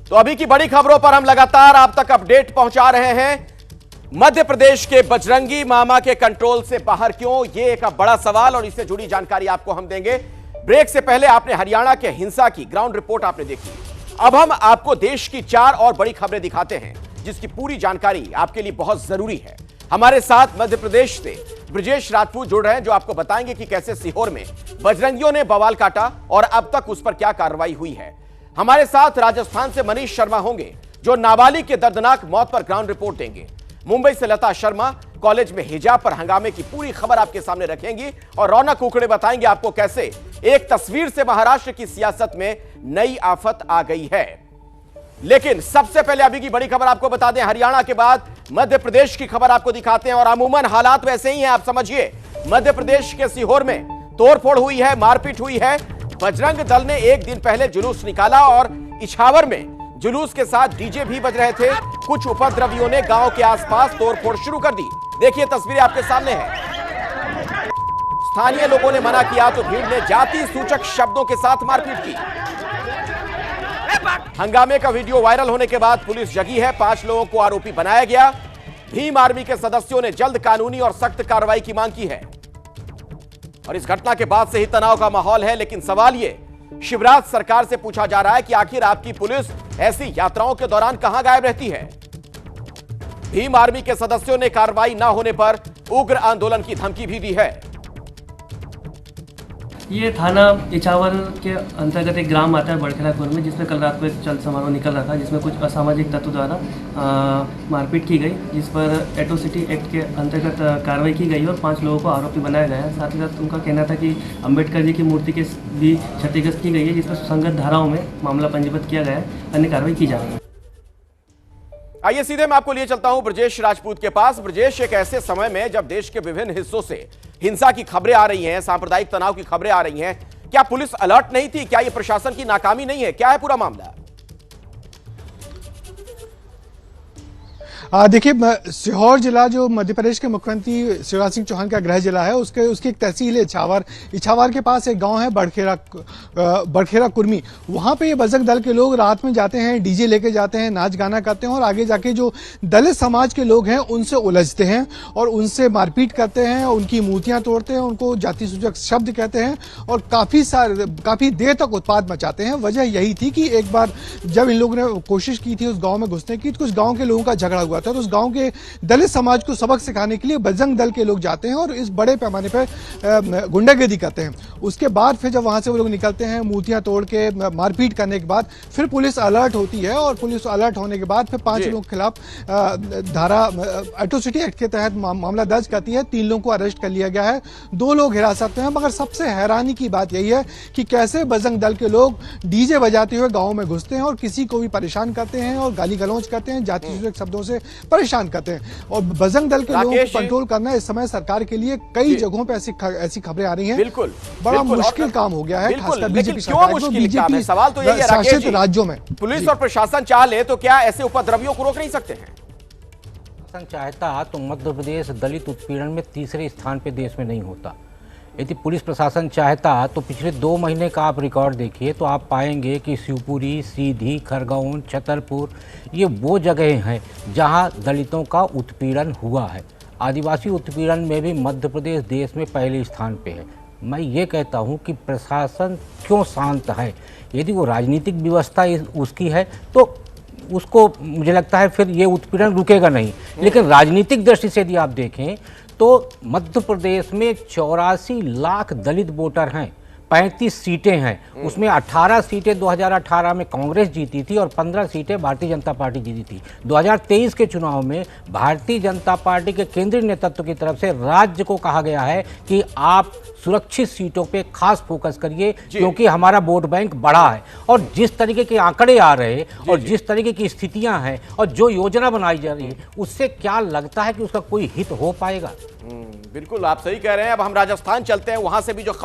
तो अभी की बड़ी खबरों पर हम लगातार आप तक अपडेट पहुंचा रहे हैं। मध्य प्रदेश के बजरंगी मामा के कंट्रोल से बाहर क्यों, ये एक बड़ा सवाल और इससे जुड़ी जानकारी आपको हम देंगे। ब्रेक से पहले आपने हरियाणा के हिंसा की ग्राउंड रिपोर्ट आपने देखी। अब हम आपको देश की 4 और बड़ी खबरें दिखाते हैं जिसकी पूरी जानकारी आपके लिए बहुत जरूरी है। हमारे साथ मध्य प्रदेश से ब्रजेश राजपूत जुड़ रहे हैं जो आपको बताएंगे कि कैसे सीहोर में बजरंगियों ने बवाल काटा और अब तक उस पर क्या कार्रवाई हुई है। हमारे साथ राजस्थान से मनीष शर्मा होंगे जो नाबालिग के दर्दनाक मौत पर ग्राउंड रिपोर्ट देंगे। मुंबई से लता शर्मा कॉलेज में हिजाब पर हंगामे की पूरी खबर आपके सामने रखेंगी और रौनक कुकड़े बताएंगे आपको कैसे एक तस्वीर से महाराष्ट्र की सियासत में नई आफत आ गई है। लेकिन सबसे पहले अभी की बड़ी खबर आपको बता दें, हरियाणा के बाद मध्य प्रदेश की खबर आपको दिखाते हैं और अमूमन हालात वैसे ही हैं। आप समझिए, मध्य प्रदेश के सीहोर में तोड़फोड़ हुई है, मारपीट हुई है। बजरंग दल ने एक दिन पहले जुलूस निकाला और इछावर में जुलूस के साथ डीजे भी बज रहे थे। कुछ उपद्रवियों ने गांव के आसपास तोड़फोड़ शुरू कर दी। देखिए तस्वीरें आपके सामने हैं। स्थानीय लोगों ने मना किया तो भीड़ ने जाति सूचक शब्दों के साथ मारपीट की। हंगामे का वीडियो वायरल होने के बाद पुलिस जगी है। 5 लोगों को आरोपी बनाया गया। भीम आर्मी के सदस्यों ने जल्द कानूनी और सख्त कार्रवाई की मांग की है और इस घटना के बाद से ही तनाव का माहौल है। लेकिन सवाल ये शिवराज सरकार से पूछा जा रहा है कि आखिर आपकी पुलिस ऐसी यात्राओं के दौरान कहां गायब रहती है। भीम आर्मी के सदस्यों ने कार्रवाई न होने पर उग्र आंदोलन की धमकी भी दी है। ये थाना इछावर के अंतर्गत एक ग्राम आता है बड़खेरापुर में, जिसमें कल रात को एक चल समारोह निकल रहा था जिसमें कुछ असामाजिक तत्व द्वारा मारपीट की गई, जिस पर एट्रोसिटी एक्ट के अंतर्गत कार्रवाई की गई और 5 लोगों को आरोपी बनाया गया है। साथ ही साथ उनका कहना था कि अंबेडकर जी की मूर्ति के भी क्षतिग्रस्त की गई है, जिस पर सुसंगत धाराओं में मामला पंजीबद्ध किया गया है। अन्य कार्रवाई की जा रही है। आइए सीधे मैं आपको लिए चलता हूं ब्रजेश राजपूत के पास। ब्रजेश, एक ऐसे समय में जब देश के विभिन्न हिस्सों से हिंसा की खबरें आ रही हैं, सांप्रदायिक तनाव की खबरें आ रही हैं, क्या पुलिस अलर्ट नहीं थी? क्या यह प्रशासन की नाकामी नहीं है? क्या है पूरा मामला? देखिए, सीहोर जिला जो मध्य प्रदेश के मुख्यमंत्री शिवराज सिंह चौहान का गृह जिला है, उसकी एक तहसील है इछावर। इछावर के पास एक गांव है बड़खेरा कुर्मी। वहां पे ये बजरंग दल के लोग रात में जाते हैं, डीजे लेके जाते हैं, नाच गाना करते हैं और आगे जाके जो दलित समाज के लोग हैं उनसे उलझते हैं और उनसे मारपीट करते हैं, उनकी मूर्तियां तोड़ते हैं, उनको जाति सूचक शब्द कहते हैं और काफी देर तक उत्पात मचाते हैं। वजह यही थी कि एक बार जब इन लोगों ने कोशिश की थी उस गांव में घुसने की, तो उस गांव के लोगों का झगड़ा हुआ था। तो उस गांव के दलित समाज को सबक सिखाने के लिए बजरंग दल के लोग जाते हैं और इस बड़े पैमाने पर गुंडागर्दी करते हैं। उसके बाद फिर जब वहां से वो लोग निकलते हैं मूर्तियां तोड़ के, मारपीट करने के बाद फिर पुलिस अलर्ट होती है और पुलिस अलर्ट होने के बाद फिर 5 लोगों के खिलाफ धारा एट्रोसिटी एक्ट के तहत मामला दर्ज करती है। 3 लोगों को अरेस्ट कर लिया गया है, 2 लोग हिरासत में हैं। मगर सबसे हैरानी की बात यही है कि कैसे बजरंग दल के लोग डीजे बजाते हुए गाँव में घुसते हैं और किसी को भी परेशान करते हैं और गाली गलौज करते हैं, जाति सूचक शब्दों से परेशान करते हैं। और बजरंग दल के लोगों को कंट्रोल करना इस समय सरकार के लिए कई जगहों पे ऐसी खबरें आ रही हैं। बिल्कुल बड़ा मुश्किल काम हो गया है, खासकर बीजेपी सरकार। सवाल तो यही है शासित राज्यों में पुलिस और प्रशासन चाह ले तो क्या ऐसे उपद्रवियों को रोक नहीं सकते हैं? प्रशासन चाहता तो मध्य प्रदेश दलित उत्पीड़न में तीसरे स्थान पे देश में नहीं होता। यदि पुलिस प्रशासन चाहता तो पिछले 2 महीने का आप रिकॉर्ड देखिए तो आप पाएंगे कि शिवपुरी, सीधी, खरगोन, छतरपुर ये वो जगह हैं जहां दलितों का उत्पीड़न हुआ है। आदिवासी उत्पीड़न में भी मध्य प्रदेश देश में पहले स्थान पे है। मैं ये कहता हूं कि प्रशासन क्यों शांत है? यदि वो राजनीतिक व्यवस्था उसकी है तो उसको मुझे लगता है फिर ये उत्पीड़न रुकेगा नहीं। लेकिन राजनीतिक दृष्टि से यदि आप देखें तो मध्य प्रदेश में 84 लाख दलित वोटर हैं, 35 सीटें हैं, उसमें 18 सीटें 2018 में कांग्रेस जीती थी और 15 सीटें भारतीय जनता पार्टी जीती थी। 2023 के चुनाव में भारतीय जनता पार्टी के केंद्रीय नेतृत्व की तरफ से राज्य को कहा गया है कि आप सुरक्षित सीटों पे खास फोकस करिए क्योंकि हमारा वोट बैंक बड़ा है। और जिस तरीके के आंकड़े आ रहे हैं और जिस तरीके की स्थितियां हैं और जो योजना बनाई जा रही है उससे क्या लगता है कि उसका कोई हित हो पाएगा? बिल्कुल आप सही कह रहे हैं। अब हम राजस्थान चलते हैं, वहां से भी जो खबर